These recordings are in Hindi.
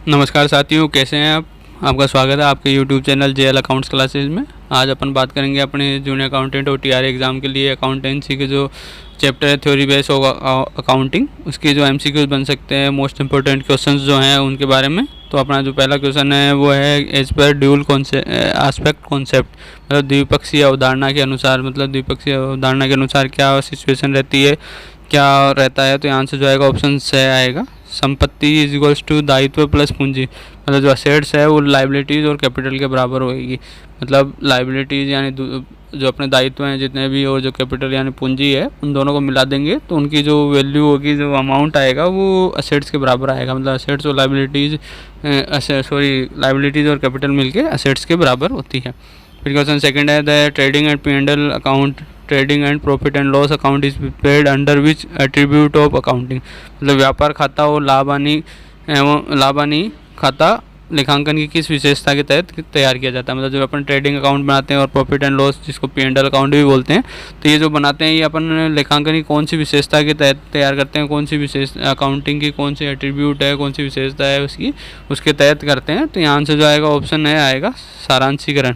नमस्कार साथियों, कैसे हैं आप। आपका स्वागत है आपके YouTube channel JL accounts classes में। आज अपन बात करेंगे अपने जूनियर अकाउंटेंट और टीआरए एग्ज़ाम के लिए अकाउंटेंसी के जो चैप्टर है थ्योरी बेस होगा अकाउंटिंग, उसके जो एमसीक्यूज बन सकते हैं, मोस्ट इंपॉर्टेंट क्वेश्चंस जो हैं उनके बारे में। तो अपना जो पहला क्वेश्चन है वो है एज पर ड्यूल एस्पेक्ट कॉन्सेप्ट, मतलब द्विपक्षीय अवधारणा के अनुसार, मतलब द्विपक्षीय अवधारणा के अनुसार क्या सिचुएशन रहती है, क्या रहता है। तो यहाँ आंसर जो आएगा ऑप्शन से आएगा। संपत्ति इज इक्वल्स टू दायित्व प्लस पूंजी, मतलब जो असेट्स है वो लाइबिलिटीज़ और कैपिटल के बराबर होएगी। मतलब लाइबिलिटीज़ यानी जो अपने दायित्व हैं जितने भी, और जो कैपिटल यानी पूंजी है, उन दोनों को मिला देंगे तो उनकी जो वैल्यू होगी, जो अमाउंट आएगा वो असेट्स के बराबर आएगा। मतलब असेट्स और लाइबिलिटीज़ लाइबिलिटीज़ और कैपिटल मिलके असेट्स के बराबर होती है। फिर क्वेश्चन सेकंड है the trading and P&L account, trading and profit and loss account is prepared under which attribute of accounting, मतलब व्यापार खाता और लाभ हानि खाता लेखांकन की किस विशेषता के तहत तैयार किया जाता है। मतलब जब अपन ट्रेडिंग अकाउंट बनाते हैं और प्रॉफिट एंड लॉस, जिसको P&L अकाउंट भी बोलते हैं, तो ये जो बनाते हैं ये अपन लेखांकन की कौन सी विशेषता के तहत तैयार करते हैं, कौन सी विशेष अकाउंटिंग की कौन सी एट्रीब्यूट है, कौन सी विशेषता है उसकी, उसके तहत करते हैं। तो यहाँ से जो आएगा ऑप्शन है आएगा सारांशीकरण,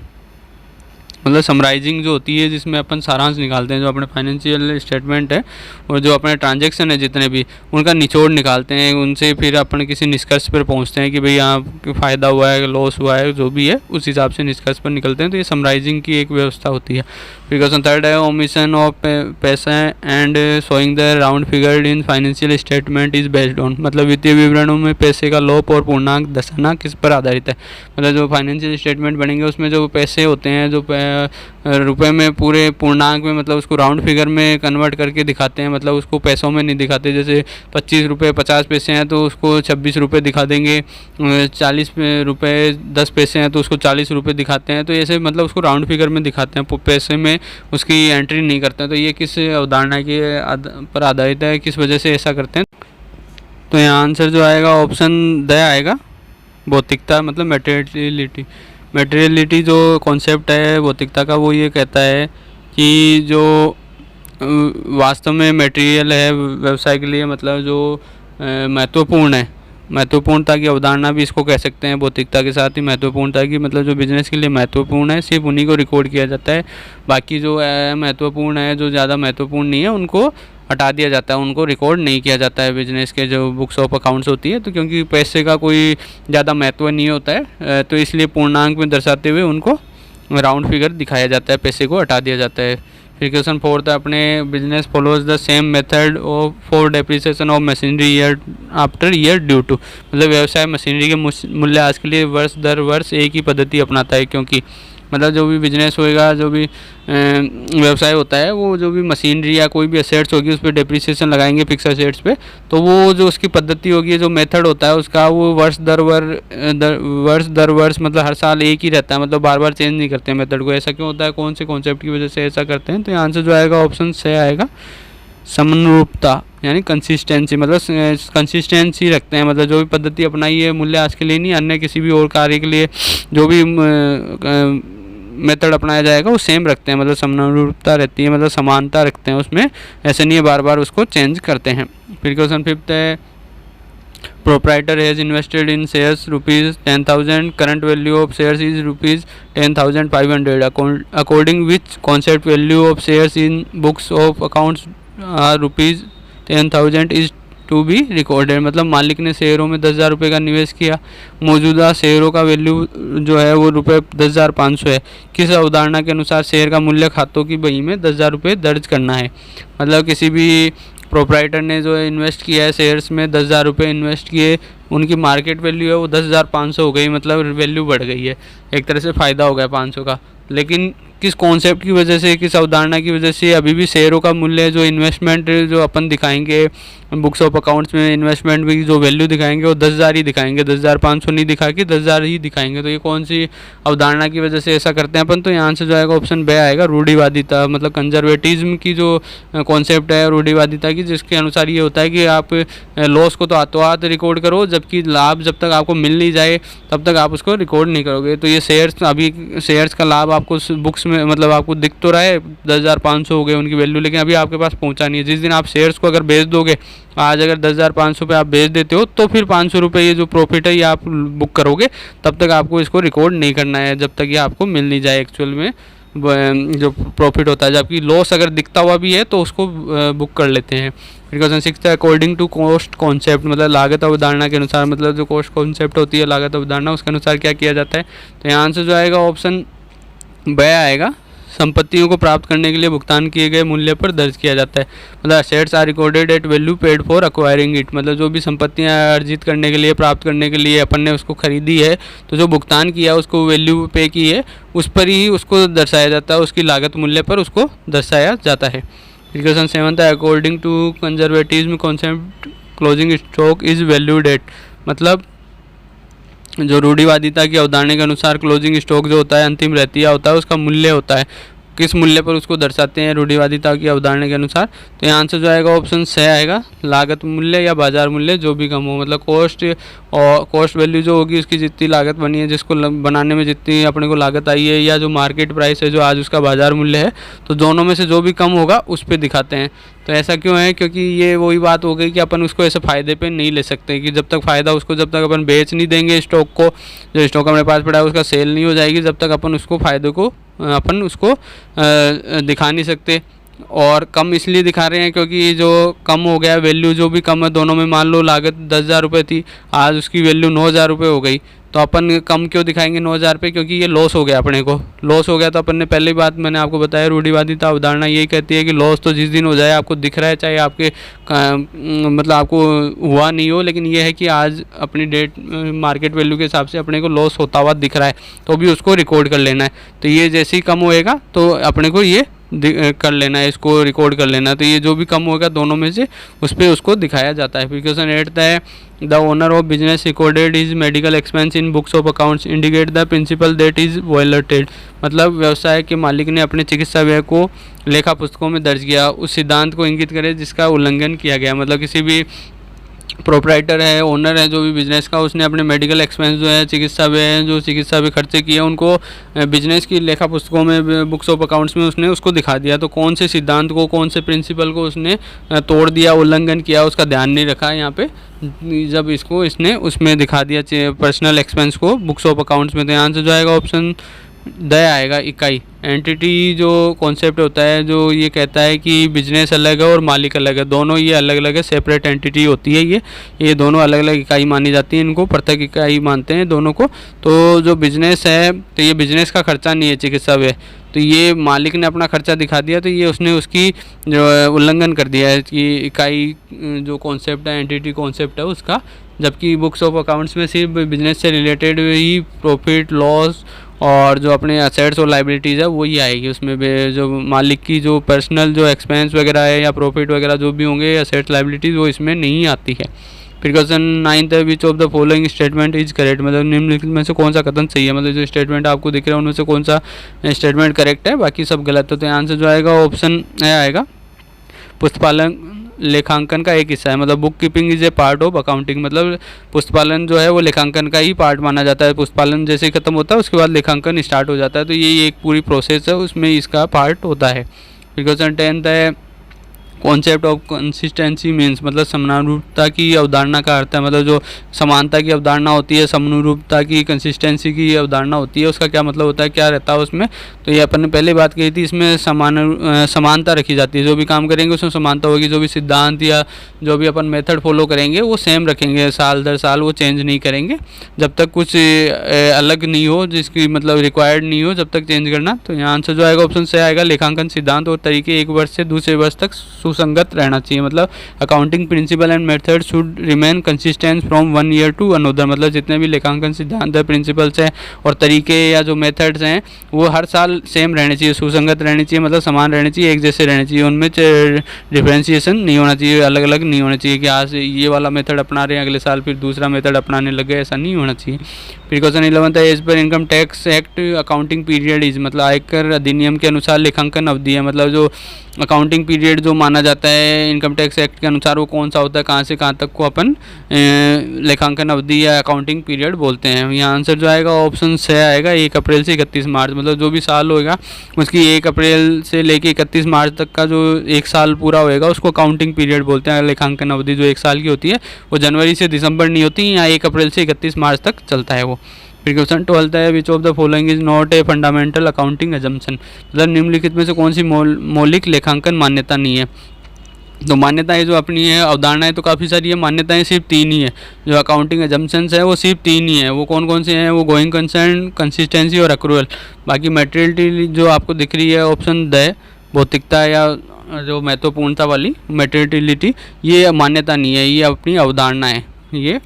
मतलब समराइजिंग जो होती है, जिसमें अपन सारांश निकालते हैं। जो अपने फाइनेंशियल स्टेटमेंट है और जो अपने ट्रांजैक्शन है जितने भी, उनका निचोड़ निकालते हैं, उनसे फिर अपन किसी निष्कर्ष पर पहुंचते हैं कि भाई यहाँ फ़ायदा हुआ है, लॉस हुआ है, जो भी है उस हिसाब से निष्कर्ष पर निकलते हैं। तो ये समराइजिंग की एक व्यवस्था होती है। फिर क्वेश्चन थर्ड है ओमिशन ऑफ पैसा and showing the round figure in financial statement is based on, मतलब वित्तीय विवरणों में पैसे का लोप और पूर्णांक दर्शाना किस पर आधारित है। मतलब जो फाइनेंशियल स्टेटमेंट बनेंगे उसमें जो पैसे होते हैं, जो रुपए में पूरे पूर्णांक में, मतलब उसको राउंड फिगर में कन्वर्ट करके दिखाते हैं, मतलब उसको पैसों में नहीं दिखाते। जैसे 25 रुपये 50 पैसे हैं तो उसको 26 रुपये दिखा देंगे, 40 रुपये 10 पैसे हैं तो उसको 40 रुपये दिखाते हैं। तो ऐसे मतलब उसको राउंड फिगर में दिखाते हैं, पैसे में उसकी एंट्री नहीं करते हैं। तो ये किस अवधारणा के पर आधारित है, किस वजह से ऐसा करते हैं। तो यहाँ आंसर जो आएगा ऑप्शन द आएगा, भौतिकता, मतलब मटेरियलिटी जो कॉन्सेप्ट है भौतिकता का, वो ये कहता है कि जो वास्तव में मटेरियल है व्यवसाय के लिए, मतलब जो महत्वपूर्ण है, महत्वपूर्णता की अवधारणा भी इसको कह सकते हैं भौतिकता के साथ ही। महत्वपूर्णता की मतलब जो बिजनेस के लिए महत्वपूर्ण है, सिर्फ उन्हीं को रिकॉर्ड किया जाता है। बाकी जो महत्वपूर्ण है, जो ज़्यादा महत्वपूर्ण नहीं है, उनको हटा दिया जाता है, उनको रिकॉर्ड नहीं किया जाता है बिजनेस के जो बुक्स ऑफ अकाउंट्स होती है। तो क्योंकि पैसे का कोई ज़्यादा महत्व नहीं होता है, तो इसलिए पूर्णांक में दर्शाते हुए उनको राउंड फिगर दिखाया जाता है, पैसे को हटा दिया जाता है। फिर क्वेश्चन फोर्थ है अपने business follows the same method of for depreciation of machinery year after year due to, मतलब व्यवसाय मशीनरी के मूल्यह्रास के लिए वर्ष दर वर्ष एक ही पद्धति अपनाता है। क्योंकि मतलब जो भी बिजनेस होएगा, जो भी व्यवसाय होता है, वो जो भी मशीनरी या कोई भी असेट्स होगी उस पर डेप्रिसिएशन लगाएंगे फिक्स असेट्स पे, तो वो जो उसकी पद्धति होगी, जो मेथड होता है उसका, वो वर्ष दर वर्ष मतलब हर साल एक ही रहता है, मतलब बार बार चेंज नहीं करते हैं मेथड को। ऐसा क्यों होता है, कौन से कॉन्सेप्ट की वजह से ऐसा करते हैं। तो आंसर जो आएगा ऑप्शन से आएगा समनुरूपता, यानी कंसिस्टेंसी, मतलब कंसिस्टेंसी रखते हैं। मतलब जो भी पद्धति अपनाई है मूल्यह्रास के लिए नहीं, अन्य किसी भी और कार्य के लिए जो भी मेथड अपनाया जाएगा वो सेम रखते हैं, मतलब समनुरूपता रहती है, मतलब समानता रखते हैं उसमें, ऐसे नहीं है बार बार उसको चेंज करते हैं। फिर क्वेश्चन फिफ्थ है proprietor has invested in shares ₹10,000, current value of shares is ₹10,500, according which concept value of shares in books of accounts ₹10,000 is to be recorded, मतलब मालिक ने शेयरों में 10,000 रुपये का निवेश किया, मौजूदा शेयरों का वैल्यू जो है वो ₹10,500 है। किस अवधारणा के अनुसार शेयर का मूल्य खातों की बही में 10,000 रुपये दर्ज करना है। मतलब किसी भी प्रोप्राइटर ने जो इन्वेस्ट किया है शेयर्स में, 10,000 रुपये इन्वेस्ट किए, उनकी मार्केट वैल्यू है वो 10,500 हो गई, मतलब वैल्यू बढ़ गई है, एक तरह से फ़ायदा हो गया 500 का। लेकिन किस कॉन्सेप्ट की वजह से, किस अवधारणा की वजह से अभी भी शेयरों का मूल्य, जो इन्वेस्टमेंट जो अपन दिखाएंगे बुक्स ऑफ अकाउंट्स में, इन्वेस्टमेंट की जो वैल्यू दिखाएंगे वो 10,000 ही दिखाएंगे, 10,500 नहीं दिखा के 10,000 ही दिखाएंगे। तो ये कौन सी अवधारणा की वजह से ऐसा करते हैं अपन। तो यहाँ से जो आएगा ऑप्शन बे आएगा, रूढ़िवादिता, मतलब कंजर्वेटिज्म की जो कॉन्सेप्ट है रूढ़िवादिता की, जिसके अनुसार ये होता है कि आप लॉस को तो हाथों हाथ रिकॉर्ड करो, जबकि लाभ जब तक आपको मिल नहीं जाए तब तक आप उसको रिकॉर्ड नहीं करोगे। तो ये शेयर्स, अभी शेयर्स का लाभ आपको बुक्स में मतलब आपको दिख तो रहा है 10,500 हो गए उनकी वैल्यू, लेकिन अभी आपके पास पहुंचा नहीं है। जिस दिन आप शेयर्स को अगर बेच दोगे, आज अगर 10,500 पे आप बेच देते हो, तो फिर 500 रुपये ये जो प्रॉफिट है ये आप बुक करोगे, तब तक आपको इसको रिकॉर्ड नहीं करना है, जब तक ये आपको मिल नहीं जाए एक्चुअल में जो प्रॉफिट होता है। जबकि लॉस अगर दिखता हुआ भी है तो उसको बुक कर लेते हैं। प्रिकॉशन 6 है अकॉर्डिंग टू कॉस्ट कॉन्सेप्ट, मतलब लागत अवधारणा के अनुसार, मतलब जो कॉस्ट कॉन्सेप्ट होती है लागत अवधारणा, उसके अनुसार क्या किया जाता है। तो यहाँ से जो आएगा ऑप्शन ब आएगा, संपत्तियों को प्राप्त करने के लिए भुगतान किए गए मूल्य पर दर्ज किया जाता है। मतलब assets are recorded at value paid for acquiring it, मतलब जो भी संपत्तियां अर्जित करने के लिए, प्राप्त करने के लिए अपन ने उसको खरीदी है, तो जो भुगतान किया उसको वैल्यू पे की है उस पर ही उसको दर्शाया जाता है, उसकी लागत मूल्य पर उसको दर्शाया जाता है। क्वेश्चन 7 है according to conservatism concept closing stock is valued at, मतलब जो रूढ़िवादिता की अवधारणा के अनुसार क्लोजिंग स्टॉक जो होता है, अंतिम रहतिया होता है, उसका मूल्य होता है, किस मूल्य पर उसको दर्शाते हैं रूढ़िवादिता की अवधारणा के अनुसार। तो यहाँ आंसर जो आएगा ऑप्शन सी आएगा, लागत मूल्य या बाजार मूल्य जो भी कम हो, मतलब कॉस्ट और कॉस्ट वैल्यू जो होगी उसकी जितनी लागत बनी है, जिसको बनाने में जितनी अपने को लागत आई है, या जो मार्केट प्राइस है जो आज उसका बाजार मूल्य है, तो दोनों में से जो भी कम होगा उस पर दिखाते हैं। तो ऐसा क्यों है, क्योंकि ये वही बात हो गई कि अपन उसको ऐसे फ़ायदे पे नहीं ले सकते, कि जब तक फ़ायदा उसको, जब तक अपन बेच नहीं देंगे स्टॉक को, जो स्टॉक हमारे पास पड़ा है उसका सेल नहीं हो जाएगी, जब तक अपन उसको फ़ायदे को अपन उसको दिखा नहीं सकते। और कम इसलिए दिखा रहे हैं क्योंकि जो कम हो गया वैल्यू जो भी कम है दोनों में, मान लो लागत 10,000 रुपये थी, आज उसकी वैल्यू 9,000 रुपये हो गई, तो अपन कम क्यों दिखाएंगे 9,000 पे, क्योंकि ये लॉस हो गया, अपने को लॉस हो गया। तो अपन ने पहली बात मैंने आपको बताया, रूढ़िवादिता अवधारणा यही कहती है कि लॉस तो जिस दिन हो जाए आपको दिख रहा है, चाहे आपके मतलब आपको हुआ नहीं हो, लेकिन ये है कि आज अपनी डेट मार्केट वैल्यू के हिसाब से अपने को लॉस होता हुआ दिख रहा है, तो भी उसको रिकॉर्ड कर लेना है। तो ये जैसे ही कम होएगा तो अपने को ये कर लेना है, इसको रिकॉर्ड कर लेना है। तो ये जो भी कम होगा दोनों में से उस पर उसको दिखाया जाता है। फिर क्वेश्चन 8 है the owner of business recorded is medical expense in books of accounts indicate the principal that is violated, मतलब व्यवसाय के मालिक ने अपने चिकित्सा व्यय को लेखा पुस्तकों में दर्ज किया, उस सिद्धांत को इंगित करे जिसका उल्लंघन किया गया। मतलब किसी भी प्रोपराइटर है, ओनर है जो भी बिजनेस का, उसने अपने मेडिकल एक्सपेंस जो है, चिकित्सा व्यय जो चिकित्सा व्यय खर्चे किए उनको बिजनेस की लेखा पुस्तकों में, बुक्स ऑफ अकाउंट्स में उसने उसको दिखा दिया। तो कौन से सिद्धांत को, कौन से प्रिंसिपल को उसने तोड़ दिया, उल्लंघन किया, उसका ध्यान नहीं रखा यहाँ पे, जब इसको इसने उसमें दिखा दिया पर्सनल एक्सपेंस को बुक्स ऑफ अकाउंट्स में। तो यहाँ से जो आएगा ऑप्शन द आएगा, इकाई। एंटिटी जो कॉन्सेप्ट होता है जो ये कहता है कि बिजनेस अलग है और मालिक अलग है, दोनों ये अलग अलग है, सेपरेट एंटिटी होती है ये दोनों अलग अलग इकाई मानी जाती है, इनको पृथक इकाई मानते हैं दोनों को। तो जो बिजनेस है तो ये बिजनेस का खर्चा नहीं है चिकित्सा व्यय, तो ये मालिक ने अपना खर्चा दिखा दिया, तो ये उसने उसकी जो उल्लंघन कर दिया है कि इकाई जो कॉन्सेप्ट है, एंटिटी कॉन्सेप्ट है उसका। जबकि बुक्स ऑफ अकाउंट्स में सिर्फ बिजनेस से रिलेटेड ही प्रॉफिट लॉस और जो अपने असेट्स और लाइबिलिटीज़ है वो ही आएगी उसमें, जो मालिक की जो पर्सनल जो एक्सपेंस वगैरह है या प्रॉफिट वगैरह जो भी होंगे असेट्स लाइबिलिटीज़ वो इसमें नहीं आती है। फिर क्वेश्चन 9 है विच of the following statement is correct, मतलब निम्नलिखित में से कौन सा कथन सही है, मतलब जो स्टेटमेंट आपको दिख रहा है उनमें से कौन सा स्टेटमेंट करेक्ट है, बाकी सब गलत है। तो आंसर जो आएगा ऑप्शन ए आएगा, पुस्तपालन लेखांकन का एक हिस्सा है, मतलब book keeping is a part of accounting, मतलब पुस्तपालन जो है वो लेखांकन का ही पार्ट माना जाता है। पुस्तपालन जैसे ही खत्म होता है उसके बाद लेखांकन स्टार्ट हो जाता है, तो ये एक पूरी प्रोसेस है, उसमें इसका पार्ट होता है। फिर क्वेश्चन 10 है कॉन्सेप्ट ऑफ कंसिस्टेंसी मीन्स, मतलब समानुरूपता की अवधारणा का अर्थ है, मतलब जो समानता की अवधारणा होती है, समानुरूपता की, कंसिस्टेंसी की अवधारणा होती है, उसका क्या मतलब होता है, क्या रहता है उसमें। तो ये अपन ने पहले बात कही थी, इसमें समानता रखी जाती है, जो भी काम करेंगे उसमें समानता होगी, जो भी सिद्धांत या जो भी अपन मेथड फॉलो करेंगे वो सेम रखेंगे, साल दर साल वो चेंज नहीं करेंगे, जब तक कुछ अलग नहीं हो, जिसकी मतलब रिक्वायर्ड नहीं हो, जब तक चेंज करना। तो यहाँ आंसर जो आएगा ऑप्शन से आएगा, लेखांकन सिद्धांत और तरीके एक वर्ष से दूसरे वर्ष तक सुसंगत रहना चाहिए, मतलब accounting principle and method should remain consistent from one year to another, मतलब जितने भी लेखांकन सिद्धांत है, प्रिंसिपल्स हैं और तरीके या जो मेथड्स हैं वो हर साल सेम रहने चाहिए, सुसंगत रहनी चाहिए, मतलब समान रहने चाहिए, एक जैसे रहने चाहिए, उनमें डिफ्रेंशिएशन नहीं होना चाहिए, अलग अलग नहीं होना चाहिए कि आज ये वाला मेथड अपना रहे हैं अगले साल फिर दूसरा मेथड अपनाने लगे, ऐसा नहीं होना चाहिए। फिर क्वेश्चन 11 है as per income tax act accounting period is, मतलब आयकर अधिनियम के अनुसार लेखांकन अवधि है, मतलब जो अकाउंटिंग पीरियड जो माना माना जाता है इनकम टैक्स एक्ट के अनुसार वो कौन सा होता है, कहाँ से कहाँ तक को अपन लेखांकन अवधि या अकाउंटिंग पीरियड बोलते हैं। यहाँ आंसर जो आएगा ऑप्शन 6 आएगा, 1 अप्रैल से 31 मार्च, मतलब जो भी साल होएगा उसकी 1 अप्रैल से लेके 31 मार्च तक का जो 1 साल पूरा होएगा उसको अकाउंटिंग पीरियड बोलते हैं। लेखांकन अवधि जो 1 साल की होती है वो जनवरी से दिसंबर नहीं होती, यहाँ 1 अप्रैल से 31 मार्च तक चलता है वो। फिर क्वेश्चन 12 है, विच of the following is not a fundamental accounting assumption, मतलब निम्नलिखित में से कौन सी मौलिक लेखांकन मान्यता नहीं है। तो मान्यताएं जो अपनी है, अवधारणाएं तो काफ़ी सारी है, मान्यताएं सिर्फ 3 ही है। जो अकाउंटिंग एजम्पशंस है वो सिर्फ 3 ही है। वो कौन कौन से हैं, वो गोइंग कंसर्न, कंसिस्टेंसी और अक्रूवल। बाकी मेटेरियलिटी जो आपको दिख रही है ऑप्शन द, भौतिकता या जो महत्वपूर्णता वाली मेटेरियलिटी, ये मान्यता नहीं है, ये अपनी अवधारणा है, ये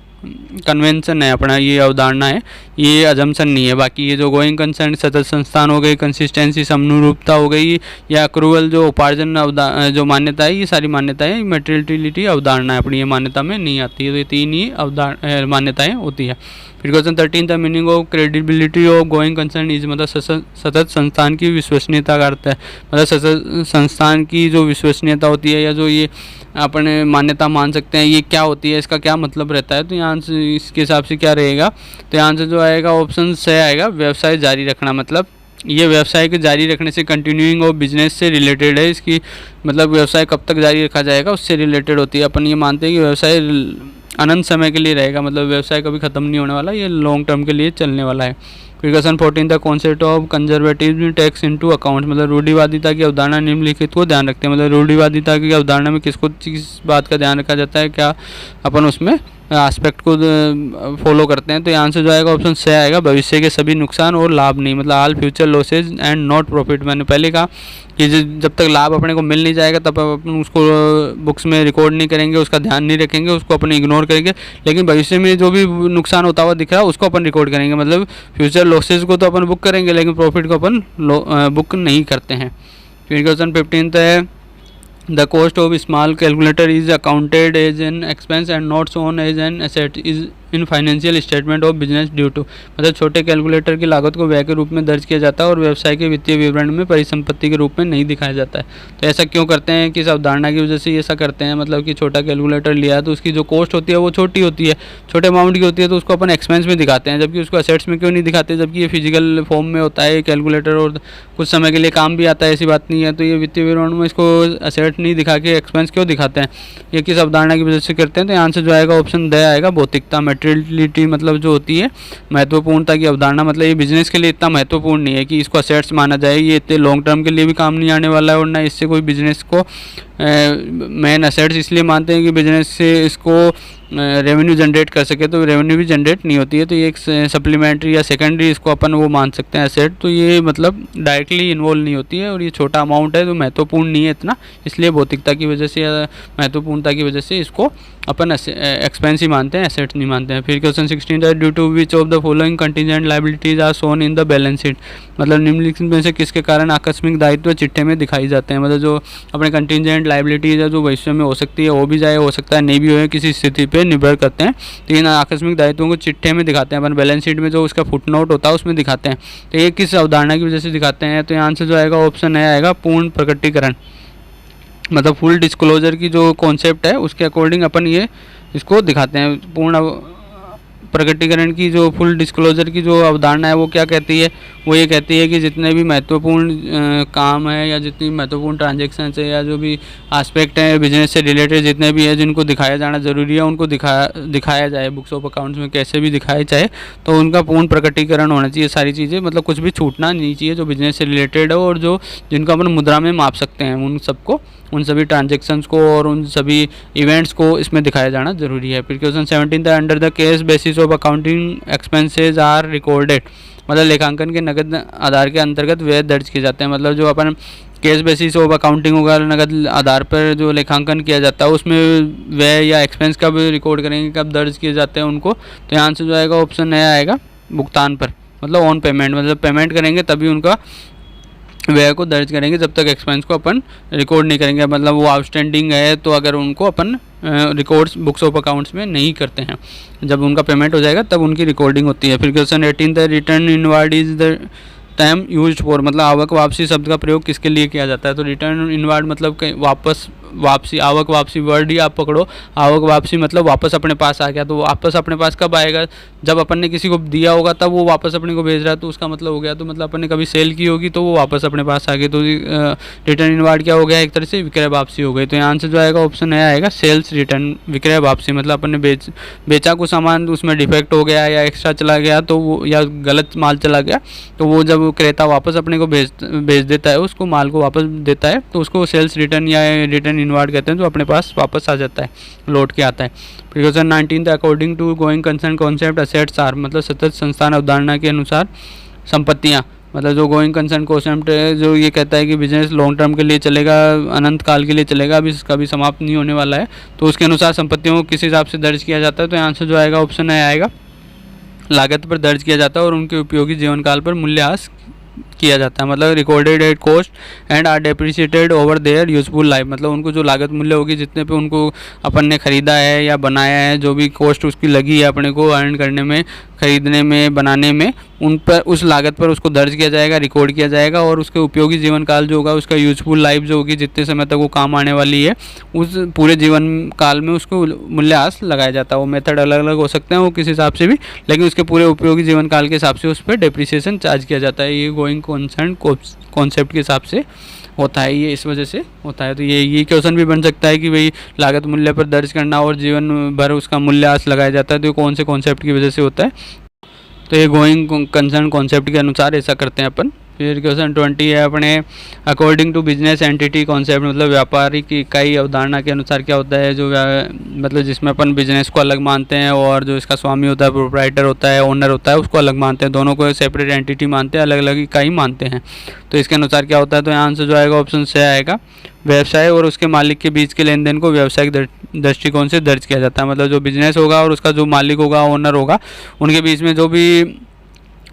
कन्वेंशन है अपना, ये अवधारणा है, ये अजम्पशन नहीं है। बाकी ये जो गोइंग कंसर्न सतत संस्थान हो गई, कंसिस्टेंसी समनुरूपता हो गई, या अक्रूवल जो उपार्जन जो मान्यता है, ये सारी मान्यताएं मेटेरियलिटी अवधारणा है अपनी, ये मान्यता में नहीं आती है। तो ये 3 ही मान्यताएं होती है। फिर question 13 the meaning of credibility of going concern is, मतलब सतत संस्थान की विश्वसनीयता का अर्थ है, मतलब सतत संस्थान की जो विश्वसनीयता होती है या जो ये अपने मान्यता मान सकते हैं, ये क्या होती है, इसका क्या मतलब रहता है। तो यहाँ से इसके हिसाब से क्या रहेगा, तो यहाँ से जो आएगा ऑप्शन 6 आएगा, व्यवसाय जारी रखना, मतलब ये व्यवसाय के जारी रखने से, कंटिन्यूइंग ऑफ बिजनेस से रिलेटेड है। इसकी मतलब व्यवसाय कब तक जारी रखा जाएगा उससे रिलेटेड होती है। अपन ये मानते हैं कि व्यवसाय अनंत समय के लिए रहेगा, मतलब व्यवसाय कभी ख़त्म नहीं होने वाला, ये लॉन्ग टर्म के लिए चलने वाला है। फिर question 14 the concept of conservatism takes into account, मतलब रूढ़िवादिता की अवधारणा निम्नलिखित को ध्यान रखते हैं। मतलब रूढ़िवादिता की अवधारणा में किस बात का ध्यान रखा जाता है, क्या अपन उसमें एस्पेक्ट को फॉलो करते हैं। तो यहाँ से जो आएगा ऑप्शन 6 आएगा, भविष्य के सभी नुकसान और लाभ नहीं, मतलब all future losses and not profit. मैंने पहले कहा कि जब तक लाभ अपने को मिल नहीं जाएगा तब अपन उसको बुक्स में रिकॉर्ड नहीं करेंगे, उसका ध्यान नहीं रखेंगे, उसको अपन इग्नोर करेंगे, लेकिन भविष्य में जो भी नुकसान होता हुआ दिख रहा है उसको अपन रिकॉर्ड करेंगे। मतलब फ्यूचर लॉसेज को तो अपन बुक करेंगे लेकिन प्रॉफिट को अपन बुक नहीं करते हैं। फिर क्वेश्चन 15 है, the cost of small calculator is accounted as an expense and not shown as an asset is in financial statement of business due to, मतलब छोटे कैलकुलेटर की लागत को व्यय के रूप में दर्ज किया जाता है और व्यवसाय के वित्तीय विवरण में परिसंपत्ति के रूप में नहीं दिखाया जाता है। तो ऐसा क्यों करते हैं, किस अवधारणा की वजह से ये ऐसा करते हैं, मतलब कि छोटा कैलकुलेटर लिया तो उसकी जो कॉस्ट होती है वो छोटी होती है, छोटे अमाउंट की होती है, तो उसको अपन एक्सपेंस में दिखाते हैं, जबकि उसको असेट्स में क्यों नहीं दिखाते, जबकि ये फिजिकल फॉर्म में होता है कैलकुलेटर और कुछ समय के लिए काम भी आता है, ऐसी बात नहीं है। तो ये वित्तीय विवरण में इसको असेट नहीं दिखा के एक्सपेंस क्यों दिखाते हैं, ये किस अवधारणा की वजह से करते हैं। तो यहाँ से जो आएगा ऑप्शन द आएगा, भौतिकता, मेटेरियलिटी, मतलब जो होती है महत्वपूर्णता की अवधारणा, मतलब ये बिजनेस के लिए इतना महत्वपूर्ण नहीं है कि इसको असेट्स माना जाए, ये इतने लॉन्ग टर्म के लिए भी काम नहीं आने वाला है और ना इससे कोई बिजनेस को मेन असेट्स इसलिए मानते हैं कि बिजनेस से इसको रेवेन्यू जनरेट कर सके, तो रेवेन्यू भी जनरेट नहीं होती है, तो ये एक सप्लीमेंट्री या सेकेंडरी इसको अपन वो मान सकते हैं एसेट। तो ये मतलब डायरेक्टली इन्वॉल्व नहीं होती है और ये छोटा अमाउंट है तो महत्वपूर्ण नहीं है इतना, इसलिए भौतिकता की वजह से या महत्वपूर्णता की वजह से इसको अपन एक्सपेंस ही मानते हैं, एसेट्स नहीं मानते हैं। फिर क्वेश्चन 16 है, due to which of the following contingent liabilities are shown in the balance sheet, मतलब निम्नलिखित में से किसके कारण आकस्मिक दायित्व चिट्ठे में दिखाई जाते हैं। मतलब जो अपने कंटीजेंट लायबिलिटीज है जो भविष्य में हो सकती है, हो भी जाए, हो सकता है नहीं भी हो, किसी स्थिति पे निर्भर करते हैं, तो इन आकस्मिक दायित्वों को चिट्ठे में दिखाते हैं अपन, बैलेंस शीट में जो उसका फुटनोट होता है उसमें दिखाते हैं। तो ये किस अवधारणा की वजह से दिखाते हैं, तो यहाँ से जो आएगा ऑप्शन है आएगा पूर्ण प्रकटीकरण, मतलब फुल डिस्क्लोजर की जो कॉन्सेप्ट है उसके अकॉर्डिंग अपन ये इसको दिखाते हैं। पूर्ण प्रकटीकरण की जो फुल डिस्क्लोजर की जो अवधारणा है वो क्या कहती है, वो ये कहती है कि जितने भी महत्वपूर्ण काम है या जितनी महत्वपूर्ण ट्रांजेक्शन्स है या जो भी एस्पेक्ट है बिजनेस से रिलेटेड जितने भी है जिनको दिखाया जाना ज़रूरी है उनको दिखाया जाए, बुक्स ऑफ अकाउंट्स में कैसे भी दिखाए जाए, तो उनका पूर्ण प्रकटीकरण होना चाहिए सारी चीज़ें, मतलब कुछ भी छूटना नहीं चाहिए जो बिजनेस से रिलेटेड है और जो जिनको अपन मुद्रा में माप सकते हैं उन सबको, उन सभी ट्रांजेक्शन्स को और उन सभी इवेंट्स को इसमें दिखाया जाना जरूरी है। फिर क्वेश्चन 17 था, under the cash basis of accounting expenses are recorded, मतलब लेखांकन के नगद आधार के अंतर्गत व्यय दर्ज किए जाते हैं। मतलब जो अपन केस बेसिस ऑफ अकाउंटिंग होगा, नगद आधार पर जो लेखांकन किया जाता है उसमें व्यय या एक्सपेंस कब रिकॉर्ड करेंगे, कब दर्ज किए जाते हैं उनको, तो यहाँ से जो आएगा ऑप्शन नया आएगा भुगतान पर, मतलब ऑन पेमेंट, मतलब पेमेंट करेंगे तभी उनका व्यय को दर्ज करेंगे, जब तक एक्सपेंस को अपन रिकॉर्ड नहीं करेंगे, मतलब वो आउटस्टैंडिंग है तो अगर उनको अपन रिकॉर्ड्स बुक्स ऑफ अकाउंट्स में नहीं करते हैं, जब उनका पेमेंट हो जाएगा तब उनकी रिकॉर्डिंग होती है। फिर question 18 the return inward is the term used for, मतलब आवक वापसी शब्द का प्रयोग किसके लिए किया जाता है, तो रिटर्न इनवार्ड मतलब वापस वापसी, आवक वापसी वर्ड ही आप पकड़ो। आवक वापसी मतलब वापस अपने पास आ गया। तो वापस अपने पास कब आएगा? जब अपन ने किसी को दिया होगा तब वो वापस अपने को भेज रहा है, तो उसका मतलब हो गया। तो मतलब अपन ने कभी सेल की होगी तो वो वापस अपने पास आ गई, तो रिटर्न इनवार्ड क्या हो गया? एक तरह से विक्रय वापसी हो गई। तो यहाँ आंसर जो आएगा ऑप्शन ए आएगा, सेल्स रिटर्न, विक्रय वापसी। मतलब अपन ने बेचा कुछ सामान, उसमें डिफेक्ट हो गया या एक्स्ट्रा चला गया तो वो, या गलत माल चला गया, तो वो जब क्रेता वापस अपने को भेज देता है, उसको माल को वापस देता है, तो उसको सेल्स रिटर्न या रिटर्न इनवार्ड कहते हैं। तो अपने पास वापस आ जाता है, लौट के आता है। Precaution 19 according to going concern concept assets are, मतलब सतत संस्थान अवधारणा के अनुसार संपत्तियाँ, मतलब जो गोइंग कंसर्न कॉन्सेप्ट है, जो ये कहता है कि बिजनेस लॉन्ग टर्म के लिए चलेगा, अनंत काल के लिए चलेगा, अभी इसका भी समाप्त नहीं होने वाला है, तो उसके अनुसार संपत्तियों को किस हिसाब से दर्ज किया जाता है? तो आंसर जो आएगा ऑप्शन ए आएगा, लागत पर दर्ज किया जाता है और उनके उपयोगी जीवन काल पर मूल्यह्रास किया जाता है। मतलब recorded at cost and are depreciated over their useful life, मतलब उनको जो लागत मूल्य होगी, जितने पे उनको अपन ने ख़रीदा है या बनाया है, जो भी कॉस्ट उसकी लगी है अपने को अर्न करने में, ख़रीदने में, बनाने में, उन पर, उस लागत पर उसको दर्ज किया जाएगा, रिकॉर्ड किया जाएगा, और उसके उपयोगी जीवन काल जो होगा, उसका यूजफुल लाइफ जो होगी, जितने समय तक वो काम आने वाली है, उस पूरे जीवन काल में उसको मूल्यह्रास लगाया जाता है। वो मेथड अलग अलग हो सकते हैं, वो किस हिसाब से भी, लेकिन उसके पूरे उपयोगी जीवन काल के हिसाब से उस पर डेप्रिसिएशन चार्ज किया जाता है। ये गोइंग कंसर्न कॉन्सेप्ट के हिसाब से होता है, ये इस वजह से होता है। तो ये क्वेश्चन भी बन सकता है कि भाई लागत मूल्य पर दर्ज करना और जीवन भर उसका मूल्यह्रास लगाया जाता है, तो कौन से कॉन्सेप्ट की वजह से होता है? तो ये गोइंग कंसर्न कॉन्सेप्ट के अनुसार ऐसा करते हैं अपन। फिर क्वेश्चन 20 है अपने, according to business entity concept, मतलब व्यापारिक इकाई अवधारणा के अनुसार क्या होता है? जो मतलब जिसमें अपन बिजनेस को अलग मानते हैं और जो इसका स्वामी होता है, प्रोप्राइटर होता है, ओनर होता है, उसको अलग मानते हैं, दोनों को सेपरेट एंटिटी मानते हैं, अलग अलग इकाई मानते हैं। तो इसके अनुसार क्या होता है? तो यहाँ आंसर जो आएगा ऑप्शन से आएगा, व्यवसाय और उसके मालिक के बीच के लेन देन को व्यावसायिक दृष्टिकोण से दर्ज किया जाता है। मतलब जो बिजनेस होगा और उसका जो मालिक होगा, ओनर होगा, उनके बीच में जो भी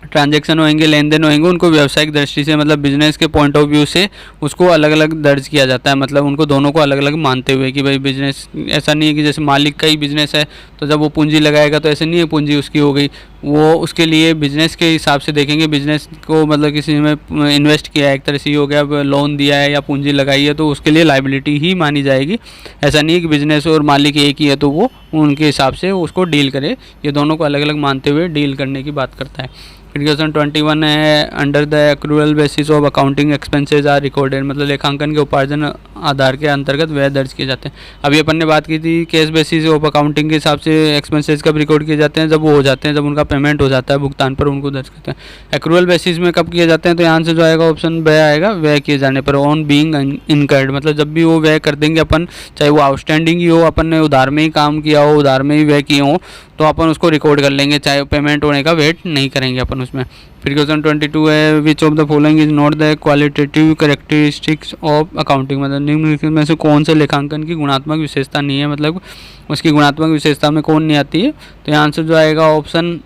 ट्रांजैक्शन होंगे, लेन देन होंगे, उनको व्यावसायिक दृष्टि से, मतलब बिजनेस के पॉइंट ऑफ व्यू से उसको अलग अलग दर्ज किया जाता है। मतलब उनको दोनों को अलग अलग मानते हुए कि भाई बिजनेस, ऐसा नहीं है कि जैसे मालिक का ही बिजनेस है तो जब वो पूंजी लगाएगा तो ऐसे नहीं है पूंजी उसकी हो गई, वो उसके लिए बिजनेस के हिसाब से देखेंगे। बिजनेस को मतलब किसी में इन्वेस्ट किया है, एक तरह से ही हो गया, लोन दिया है या पूंजी लगाई है, तो उसके लिए लाइबिलिटी ही मानी जाएगी। ऐसा नहीं है कि बिजनेस और मालिक एक ही है तो वो उनके हिसाब से उसको डील करे। ये दोनों को अलग अलग मानते हुए डील करने की बात करता है। फिर क्वेश्चन 21 है, under the accrual basis of accounting expenses are recorded, मतलब लेखांकन के उपार्जन आधार के अंतर्गत व्यय दर्ज किए जाते हैं। अभी अपन ने बात की थी कैश बेसिस ऑफ अकाउंटिंग के हिसाब से एक्सपेंसेस कब रिकॉर्ड किए जाते हैं? जब वो हो जाते हैं, जब उनका पेमेंट हो जाता है, भुगतान पर उनको दर्ज करते हैं। एक्रूअल बेसिस में कब किए जाते हैं? तो यहाँ से जो आएगा ऑप्शन बी आएगा, व्यय किए जाने पर, ऑन बीइंग इनकर्ड, मतलब जब भी वो व्यय कर देंगे अपन, चाहे वो आउटस्टैंडिंग ही हो, अपन ने उधार में ही काम किया हो, उधार में ही व्यय किए हो, तो अपन उसको रिकॉर्ड कर लेंगे, चाहे पेमेंट होने का वेट नहीं करेंगे अपन उसमें। फिर क्वेश्चन 22 है, विच of the following is not the qualitative characteristics of accounting, मतलब निम्नलिखित में से कौन से लेखांकन की गुणात्मक विशेषता नहीं है, मतलब उसकी गुणात्मक विशेषता में कौन नहीं आती है? तो यहाँ आंसर जो आएगा ऑप्शन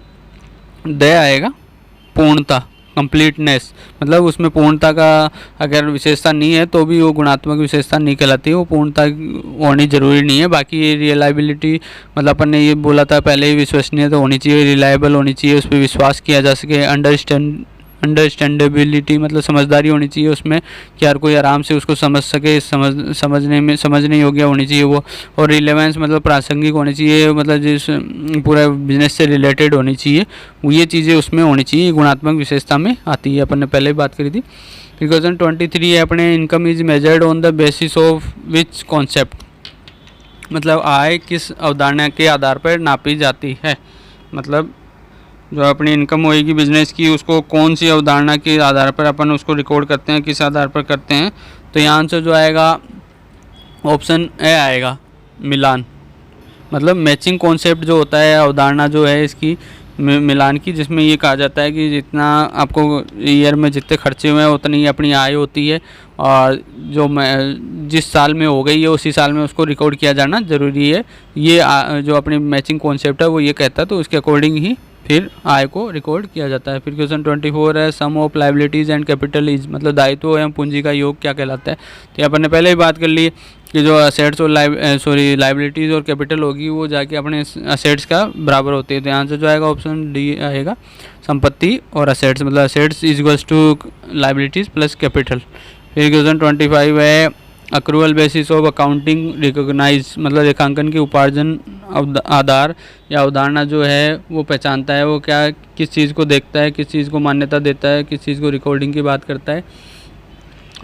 द आएगा, पूर्णता, कंप्लीटनेस, मतलब उसमें पूर्णता का अगर विशेषता नहीं है तो भी वो गुणात्मक विशेषता नहीं कहलाती है, वो पूर्णता होनी जरूरी नहीं है। बाकी रिलायबिलिटी, मतलब अपन ने ये बोला था पहले ही, विश्वसनीय तो होनी चाहिए, रिलायबल होनी चाहिए, उस पर विश्वास किया जा सके, अंडरस्टैंडेबिलिटी, मतलब समझदारी होनी चाहिए उसमें कि हर कोई आराम से उसको समझ सके, समझने योग्य होनी चाहिए वो, और रिलेवेंस मतलब प्रासंगिक होनी चाहिए, मतलब जिस पूरा बिजनेस से रिलेटेड होनी चाहिए, वो ये चीज़ें उसमें होनी चाहिए, गुणात्मक विशेषता में आती है, अपन ने पहले ही बात करी थी। फिर क्वेश्चन 23 है अपने, income is measured on the basis of which concept, मतलब आय किस अवधारणा के आधार पर नापी जाती है? मतलब जो अपनी इनकम होएगी बिजनेस की, उसको कौन सी अवधारणा के आधार पर अपन उसको रिकॉर्ड करते हैं, किस आधार पर करते हैं? तो यहाँ आंसर जो आएगा ऑप्शन ए आएगा, मिलान, मतलब मैचिंग कॉन्सेप्ट जो होता है, अवधारणा जो है इसकी मिलान की, जिसमें ये कहा जाता है कि जितना आपको ईयर में जितने खर्चे हुए हैं उतनी ही अपनी आय होती है, और जो जिस साल में हो गई है उसी साल में उसको रिकॉर्ड किया जाना ज़रूरी है। ये जो अपनी मैचिंग कॉन्सेप्ट है वो ये कहता है, तो उसके अकॉर्डिंग ही फिर आय को रिकॉर्ड किया जाता है। फिर क्वेश्चन 24 है, sum of liabilities and capital is, मतलब दायित्व एवं पूंजी का योग क्या कहलाता है? तो अपन ने पहले ही बात कर ली कि जो असेट्स और लाइबिलिटीज़ और कैपिटल होगी वो जाके अपने असेट्स का बराबर होती है। तो यहाँ से जो आएगा ऑप्शन डी आएगा, संपत्ति और असेट्स, मतलब assets is equals to liabilities plus capital. फिर क्वेश्चन 25 है, accrual basis of accounting recognize, मतलब लेखांकन की उपार्जन आधार या अवधारणा जो है वो पहचानता है, वो क्या किस चीज़ को देखता है, किस चीज़ को मान्यता देता है, किस चीज़ को रिकॉर्डिंग की बात करता है।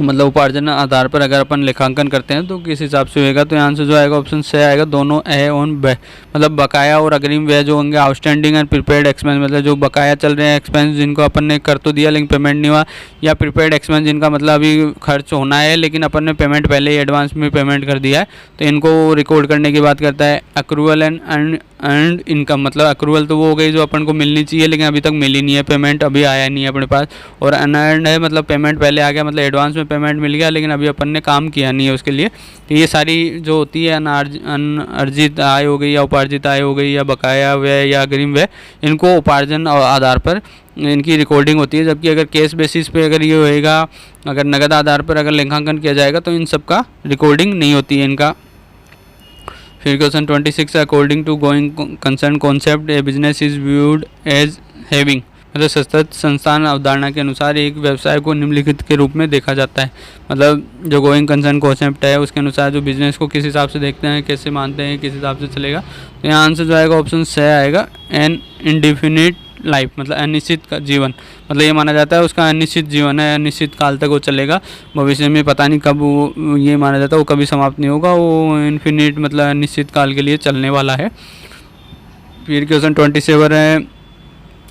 मतलब उपार्जन आधार पर अगर अपन लेखांकन करते हैं तो किस हिसाब से होएगा। तो यहाँ से जो आएगा ऑप्शन से आएगा दोनों ए ऑन ब, मतलब बकाया और अग्रिम व्यय जो होंगे, आउटस्टैंडिंग एंड प्रीपेड एक्सपेंस, मतलब जो बकाया चल रहे हैं एक्सपेंस जिनको अपन ने कर तो दिया लेकिन पेमेंट नहीं हुआ, या प्रीपेड एक्सपेंस जिनका मतलब अभी खर्च होना है लेकिन अपन ने पेमेंट पहले ही एडवांस में पेमेंट कर दिया है, तो इनको रिकॉर्ड करने की बात करता है। अक्रूवल एंड इनकम, मतलब अक्रूवल तो वो हो गई जो अपन को मिलनी चाहिए लेकिन अभी तक मिली नहीं है, पेमेंट अभी आया नहीं है अपने पास, और अनअर्न्ड है मतलब पेमेंट पहले आ गया, मतलब एडवांस में पेमेंट मिल गया लेकिन अभी अपन ने काम किया नहीं है उसके लिए। तो ये सारी जो होती है अनअर्जित आय हो गई या उपार्जित आय हो गई या बकाया व्यय या अग्रिम व्यय, इनको उपार्जन आधार पर इनकी रिकॉर्डिंग होती है। जबकि अगर केस बेसिस पे अगर ये होएगा, अगर नगद आधार पर अगर लेखांकन किया जाएगा तो इन सब का रिकॉर्डिंग नहीं होती है इनका। फिर question 26, according to going concern concept a business is viewed as having, मतलब सतत संस्थान अवधारणा के अनुसार एक व्यवसाय को निम्नलिखित के रूप में देखा जाता है। मतलब जो गोइंग कंसर्न कॉन्सेप्ट है उसके अनुसार जो बिजनेस को किस हिसाब से देखते हैं, कैसे मानते हैं, किस हिसाब से चलेगा। तो यहाँ आंसर जो आएगा ऑप्शन से आएगा एन इंडिफिनिट लाइफ, मतलब अनिश्चित जीवन, मतलब ये माना जाता है उसका अनिश्चित जीवन है, अनिश्चित काल तक वो चलेगा, भविष्य में पता नहीं कब वो, ये माना जाता है वो कभी समाप्त नहीं होगा, वो इन्फिनिट मतलब अनिश्चित काल के लिए चलने वाला है। फिर क्वेश्चन 27 है,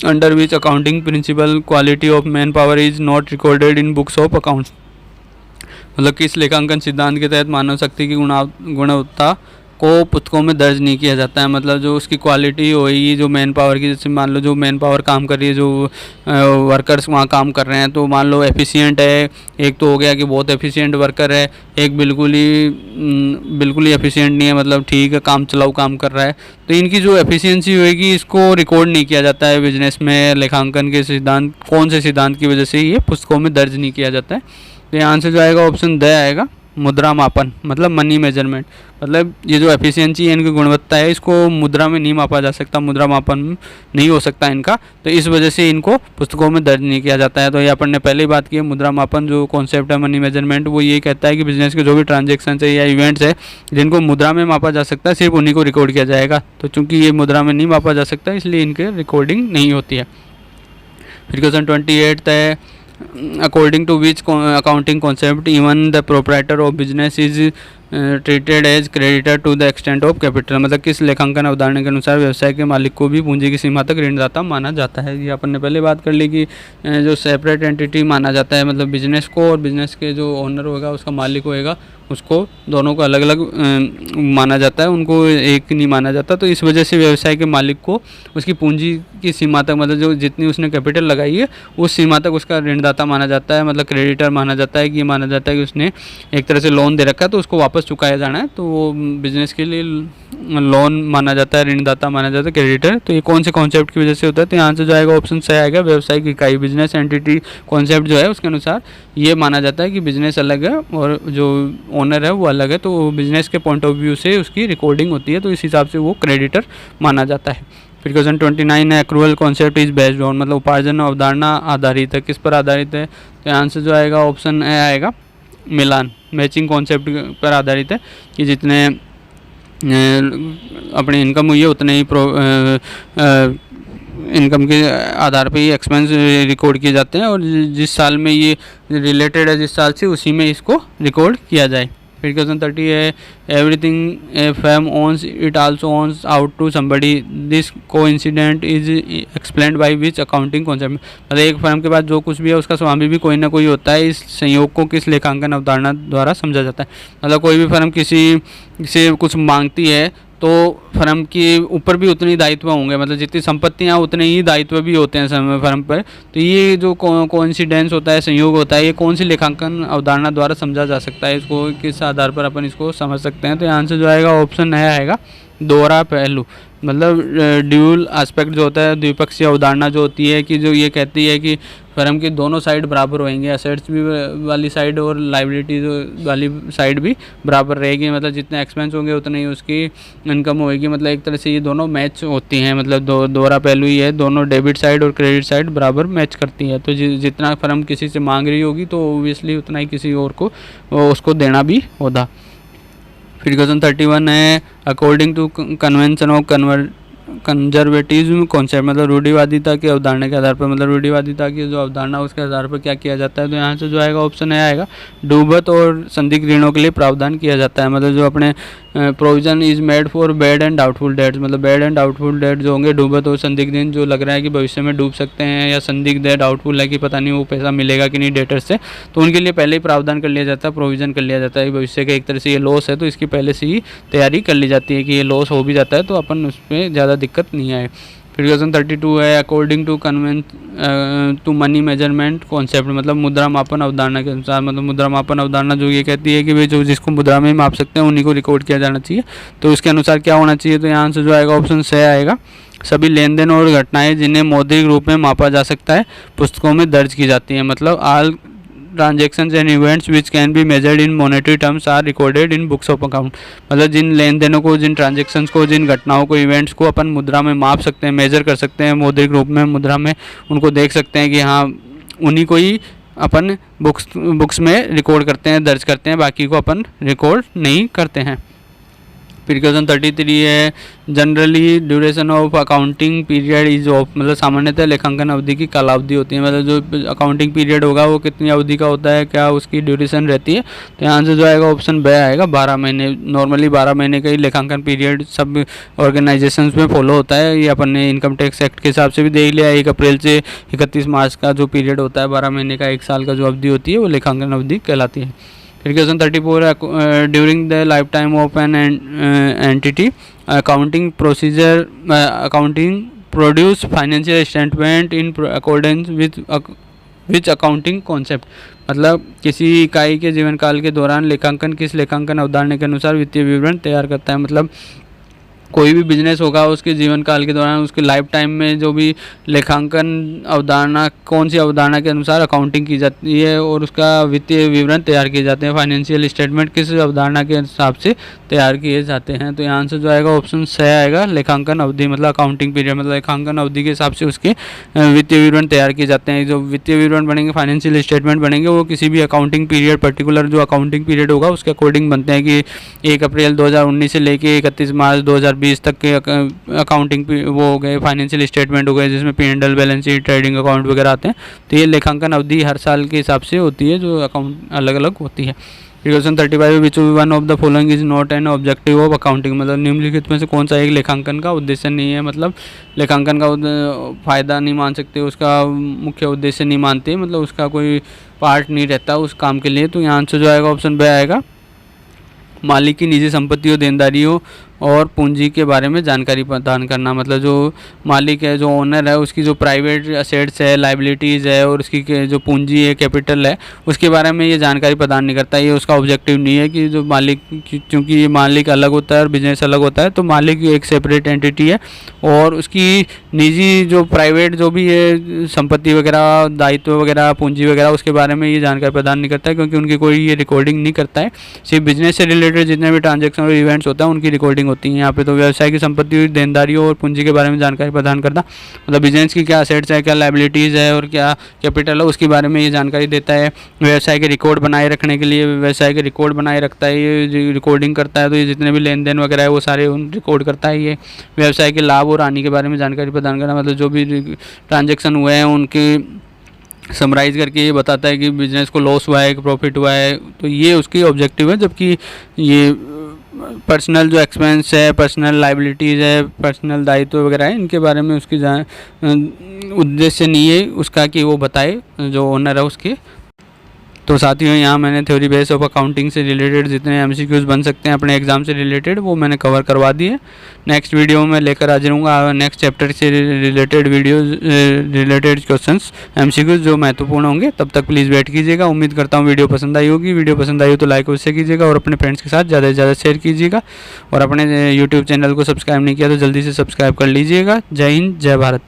under which accounting principle quality of man power is not recorded in books of accounts, मतलब किस लेखांकन सिद्धांत के तहत मानव शक्ति की गुणवत्ता को पुस्तकों में दर्ज नहीं किया जाता है। मतलब जो उसकी क्वालिटी होगी जो मैन पावर की, जैसे मान लो जो मैन पावर काम कर रही है, जो वर्कर्स वहाँ काम कर रहे हैं, तो मान लो एफिशिएंट है, एक तो हो गया कि बहुत एफिशिएंट वर्कर है, एक बिल्कुल ही एफिशिएंट नहीं है, मतलब ठीक है काम चलाऊ काम कर रहा है। तो इनकी जो एफिशिएंसी होगी इसको रिकॉर्ड नहीं किया जाता है बिजनेस में। लेखांकन के सिद्धांत, कौन से सिद्धांत की वजह से ये पुस्तकों में दर्ज नहीं किया जाता है। तो यहाँ आंसर जो आएगा ऑप्शन द आएगा, मुद्रा मापन, मतलब मनी मेजरमेंट, मतलब ये जो एफिशिएंसी है इनकी गुणवत्ता है इसको मुद्रा में नहीं मापा जा सकता, मुद्रा मापन नहीं हो सकता इनका, तो इस वजह से इनको पुस्तकों में दर्ज नहीं किया जाता है। तो ये अपन ने पहले ही बात की है, मुद्रा मापन जो कॉन्सेप्ट है मनी मेजरमेंट, वो ये कहता है कि बिजनेस के जो भी ट्रांजेक्शन है या इवेंट्स है जिनको मुद्रा में मापा जा सकता है सिर्फ उन्हीं को रिकॉर्ड किया जाएगा। तो चूँकि ये मुद्रा में नहीं मापा जा सकता इसलिए इनके रिकॉर्डिंग नहीं होती है। फिर क्वेश्चन 28 है, according to which accounting concept even the proprietor of business is treated as creditor to the extent of capital, मतलब किस लेखांकन अवधारणा के अनुसार व्यवसाय के मालिक को भी पूंजी की सीमा तक ऋणदाता माना जाता है। ये अपन ने पहले बात कर ली कि जो सेपरेट एंटिटी माना जाता है, मतलब बिजनेस को और बिजनेस के जो ओनर होगा उसका मालिक होएगा उसको दोनों को अलग अलग माना जाता है, उनको एक नहीं माना जाता। तो इस वजह से व्यवसाय के मालिक को उसकी पूंजी की सीमा तक, मतलब जो जितनी उसने कैपिटल लगाई है उस सीमा तक उसका ऋणदाता माना जाता है, मतलब क्रेडिटर माना जाता है। कि ये माना जाता है कि उसने एक तरह से लोन दे रखा है तो उसको वापस चुकाया जाना है, तो वो बिजनेस के लिए लोन माना जाता है, ऋणदाता माना जाता है, क्रेडिटर। तो ये कौन से कॉन्सेप्ट की वजह से होता है? तो यहाँ से जो आएगा ऑप्शन सही आएगा, व्यवसायिक इकाई, बिजनेस एंटिटी कॉन्सेप्ट जो है उसके अनुसार ये माना जाता है कि बिजनेस अलग है और जो ओनर है वो अलग है, तो बिजनेस के पॉइंट ऑफ व्यू से उसकी रिकॉर्डिंग होती है, तो इस हिसाब से वो क्रेडिटर माना जाता है। फिर क्वेश्चन 29 है, accrual concept is based on, मतलब उपार्जन अवधारणा आधारित है, किस पर आधारित है? तो आंसर जो आएगा ऑप्शन ए आएगा, मिलान, मैचिंग कॉन्सेप्ट पर आधारित है कि जितने अपनी इनकम हुई है उतने ही इनकम के आधार पे ही एक्सपेंस रिकॉर्ड किए जाते हैं, और जिस साल में ये रिलेटेड है जिस साल से उसी में इसको रिकॉर्ड किया जाए। फिर क्वेश्चन 30 है, everything a firm owns it also owns out to somebody, this coincident is explained by which accounting concept, मतलब एक फर्म के पास जो कुछ भी है उसका स्वामी भी कोई ना कोई होता है, इस संयोग को किस लेखांकन अवधारणा द्वारा समझा जाता है? मतलब कोई भी फर्म किसी से कुछ मांगती है तो फर्म के ऊपर भी उतने ही दायित्व होंगे, मतलब जितनी संपत्तियाँ उतने ही दायित्व भी होते हैं फर्म पर। तो ये जो कोइंसिडेंस होता है, संयोग होता है, ये कौन सी लेखांकन अवधारणा द्वारा समझा जा सकता है? इसको किस आधार पर अपन इसको समझ सकते हैं? तो यहाँ से जो आएगा ऑप्शन नया आएगा, दोहरा पहलू, मतलब ड्यूल एस्पेक्ट जो होता है, द्विपक्षीय अवधारणा जो होती है कि जो ये कहती है कि फर्म की दोनों साइड बराबर होंगे, एसेट्स भी वाली साइड और लाइबिलिटीज वाली साइड भी बराबर रहेगी। मतलब जितने एक्सपेंस होंगे उतनी ही उसकी इनकम होएगी। मतलब एक तरह से ये दोनों मैच होती हैं, मतलब दोहरा पहलू ही है, दोनों डेबिट साइड और क्रेडिट साइड बराबर मैच करती है। तो जितना फर्म किसी से मांग रही होगी तो ओबियसली उतना ही किसी और को उसको देना भी होगा। फिर क्वेश्चन 31 है, according to convention of conservatism concept, मतलब रूढ़िवादिता की अवधारणा के आधार पर, मतलब रूढ़िवादिता की जो अवधारणा उसके आधार पर क्या किया जाता है। तो यहाँ से जो आएगा ऑप्शन है आएगा, डूबत और संदिग्ध ऋणों के लिए प्रावधान किया जाता है। मतलब जो अपने provision is made for bad and doubtful debts, मतलब बैड एंड डाउटफुल डेट जो होंगे, डूबत और संदिग्ध ऋण जो लग रहा है कि भविष्य में डूब सकते हैं, या संदिग्ध है, डाउटफुल है कि पता नहीं वो पैसा मिलेगा कि नहीं डेटर्स से, तो उनके लिए पहले ही प्रावधान कर लिया जाता है, प्रोविजन कर लिया जाता है। भविष्य के एक तरह से ये लॉस है तो इसकी पहले से ही तैयारी कर ली जाती है कि ये लॉस हो भी जाता है तो अपन उस पर ज़्यादा दिक्कत नहीं आए। फिर क्वेश्चन 32 है, according to money measurement concept, मतलब मुद्रा मापन अवधारणा के अनुसार, मतलब मुद्रा मापन अवधारणा जो ये कहती है कि भाई जो जिसको मुद्रा में माप सकते हैं उन्हीं को रिकॉर्ड किया जाना चाहिए। तो इसके अनुसार क्या होना चाहिए, तो यहाँ से जो आएगा ऑप्शन से आएगा, सभी लेन देन और घटनाएं जिन्हें मौद्रिक रूप में मापा जा सकता है पुस्तकों में दर्ज की जाती हैं। मतलब all transactions and events which can be measured in monetary terms are recorded in books of account, मतलब जिन लेन देनों को, जिन ट्रांजेक्शन्स को, जिन घटनाओं को, इवेंट्स को अपन मुद्रा में माप सकते हैं, मेजर कर सकते हैं मौद्रिक रूप में, मुद्रा में उनको देख सकते हैं कि हाँ उन्हीं को ही अपन बुक्स में रिकॉर्ड करते हैं, दर्ज करते हैं, बाकी को अपन रिकॉर्ड नहीं करते हैं। फिर क्वेश्चन 33 है, generally duration of accounting period is of, मतलब सामान्यतः लेखांकन अवधि की कालावधि होती है, मतलब जो अकाउंटिंग पीरियड होगा वो कितनी अवधि का होता है, क्या उसकी ड्यूरेशन रहती है। तो यहाँ से जो आएगा ऑप्शन बी आएगा, 12 महीने। नॉर्मली 12 महीने का ही लेखांकन पीरियड सब ऑर्गेनाइजेशंस में फॉलो होता है। ये अपन ने इनकम टैक्स एक्ट के हिसाब से भी देख लिया, 1 अप्रैल से 31 मार्च का जो पीरियड होता है, 12 महीने का, 1 साल का जो अवधि होती है वो लेखांकन अवधि कहलाती है। फिर क्वेश्चन 34 है, during the life time of an entity accounting procedure accounting produce financial statement in accordance which accounting concept, मतलब किसी इकाई के जीवन काल के दौरान लेखांकन किस लेखांकन अवधारणा के अनुसार वित्तीय विवरण तैयार करता है। मतलब कोई भी बिजनेस होगा उसके जीवन काल के दौरान, उसके लाइफ टाइम में जो भी लेखांकन अवधारणा, कौन सी अवधारणा के अनुसार अकाउंटिंग की जाती है और उसका वित्तीय विवरण तैयार किए जाते हैं, फाइनेंशियल स्टेटमेंट किस अवधारणा के हिसाब से तैयार किए जाते हैं। तो यहाँ से जो आएगा ऑप्शन सी आएगा, लेखांकन अवधि, मतलब अकाउंटिंग पीरियड, मतलब लेखांकन अवधि के हिसाब से उसके वित्तीय विवरण तैयार किए जाते हैं। जो वित्तीय विवरण बनेंगे, फाइनेंशियल स्टेटमेंट बनेंगे, वो किसी भी अकाउंटिंग पीरियड, पर्टिकुलर जो अकाउंटिंग पीरियड होगा उसके अकॉर्डिंग बनते हैं कि 1 अप्रैल 2019 से लेके 31 मार्च 2020 तक के अकाउंटिंग वो हो गए, फाइनेंशियल स्टेटमेंट हो गए, जिसमें P&L, balance sheet, trading account वगैरह आते हैं। तो ये लेखांकन अवधि हर साल के हिसाब से होती है, जो अकाउंट अलग अलग होती है। Question 35, which one of the following is not an objective of accounting, मतलब निम्नलिखित में से कौन सा एक लेखांकन का उद्देश्य नहीं है। मतलब लेखांकन का फ़ायदा नहीं मान सकते, उसका मुख्य उद्देश्य नहीं मानते, मतलब उसका कोई पार्ट नहीं रहता उस काम के लिए। तो यहाँ से जो आएगा ऑप्शन बी आएगा, मालिक की निजी संपत्तियों, देनदारियों और पूंजी के बारे में जानकारी प्रदान करना, मतलब जो मालिक है, जो ओनर है, उसकी जो प्राइवेट असेट्स है, लाइबिलिटीज़ है और उसकी जो पूंजी है, कैपिटल है, उसके बारे में ये जानकारी प्रदान नहीं करता। ये उसका ऑब्जेक्टिव नहीं है कि जो मालिक, क्योंकि ये मालिक अलग होता है और बिजनेस अलग होता है, तो मालिक एक सेपरेट एंटिटी है और उसकी निजी जो प्राइवेट जो भी है संपत्ति वगैरह, दायित्व वगैरह, पूंजी वगैरह, उसके बारे में ये जानकारी प्रदान नहीं करता है, क्योंकि उनकी कोई ये रिकॉर्डिंग नहीं करता है। सिर्फ बिजनेस से रिलेटेड जितने भी ट्रांजेक्शन और इवेंट्स होता है उनकी रिकॉर्डिंग होती है यहाँ पे। तो व्यवसाय की संपत्ति, देनदारियों और पूंजी के बारे में जानकारी प्रदान करना, मतलब बिजनेस की क्या असेट्स है, क्या लाइबिलिटीज़ है और क्या कैपिटल है, उसके बारे में ये जानकारी देता है। व्यवसाय के रिकॉर्ड बनाए रखने के लिए व्यवसाय के रिकॉर्ड बनाए रखता है, ये रिकॉर्डिंग करता है। तो ये जितने भी लेन देन वगैरह है वो सारे रिकॉर्ड करता है। ये व्यवसाय के लाभ और हानि के बारे में जानकारी प्रदान करना, मतलब जो भी ट्रांजेक्शन हुए हैं उनके समराइज़ करके ये बताता है कि बिजनेस को लॉस हुआ है कि प्रॉफिट हुआ है। तो ये उसकी ऑब्जेक्टिव है, जबकि ये पर्सनल जो एक्सपेंस है, पर्सनल लाइबिलिटीज़ है, पर्सनल दायित्व वगैरह है, इनके बारे में उसकी उद्देश्य नहीं है उसका कि वो बताए जो ओनर है उसके। तो साथियों यहाँ मैंने थ्योरी बेस ऑफ अकाउंटिंग से रिलेटेड जितने MCQs बन सकते हैं अपने एग्जाम से रिलेटेड वो मैंने कवर करवा दिए। नेक्स्ट वीडियो में लेकर आ जाऊँगा नेक्स्ट चैप्टर से related videos related questions MCQs जो महत्वपूर्ण होंगे। तब तक प्लीज़ वेट कीजिएगा। उम्मीद करता हूँ वीडियो पसंद आई होगी। वीडियो पसंद आई हो तो लाइक अवश्य कीजिएगा और अपने फ्रेंड्स के साथ ज़्यादा से ज़्यादा शेयर कीजिएगा। और अपने यूट्यूब चैनल को सब्सक्राइब नहीं किया तो जल्दी से सब्सक्राइब कर लीजिएगा। जय हिंद, जय भारत।